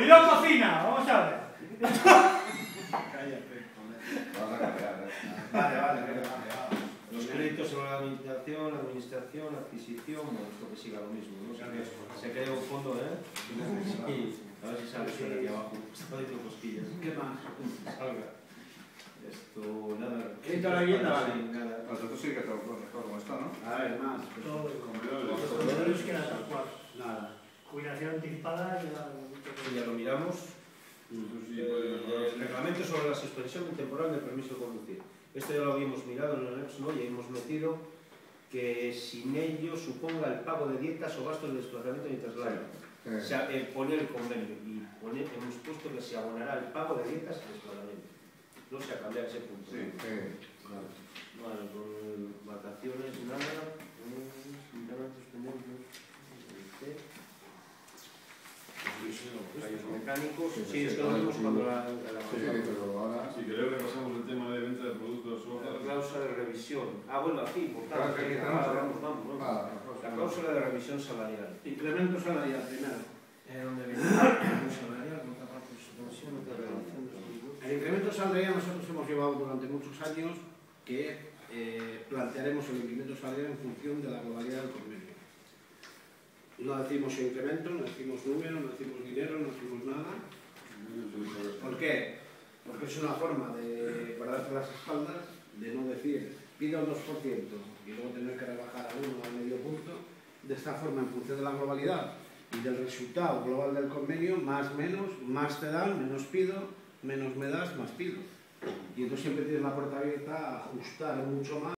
¡Oído cocina! Vamos a ver. Cállate. Vamos a cambiar, Vale. Los créditos en la administración, adquisición, bueno, esto que siga lo mismo, ¿no? Se crea un fondo, ¿eh? Sí, a ver si sale por aquí abajo. Está diciendo cosquillas. ¿Qué más? Salga. Esto, nada. Crédito a la vivienda, vale. Sí, nada. Nosotros sí que todo como está, ¿no? A ver, más. Todo. Comedores. Los comedores que nada, cual. Nada. Jubilación anticipada y la... Sí, ya lo miramos. El reglamento sobre la suspensión temporal del permiso de conducir. Esto ya lo habíamos mirado en el anexo, ¿no? Y hemos metido que sin ello suponga el pago de dietas o gastos de desplazamiento y traslado. O sea, poner el convenio y hemos puesto que se abonará el pago de dietas y desplazamiento. No se ha cambiado ese punto. Sí. Vale, con vacaciones, nada. Rayos mecánicos. Sí, es que lo vimos cuando la pero ahora... Si queréis repasamos el tema de venta de productos o la cláusula de revisión. Ah, bueno, aquí, por Claro, tanto, que vamos. Ah, La cláusula de revisión salarial. Incremento salarial, primero. ¿Dónde viene? Salarial, contraparte de suspensión, de relación de... El incremento salarial nosotros hemos llevado durante muchos años que plantearemos el incremento salarial en función de la globalidad del convenio. No decimos incremento, no decimos número, no decimos dinero, no decimos nada. ¿Por qué? Porque es una forma de guardarte las espaldas, de no decir pido el 2% y luego tener que rebajar a 1 o al medio punto. De esta forma, en función de la globalidad y del resultado global del convenio, más menos, más te dan, menos pido, menos me das, más pido. Y entonces siempre tienes la puerta abierta a ajustar mucho más.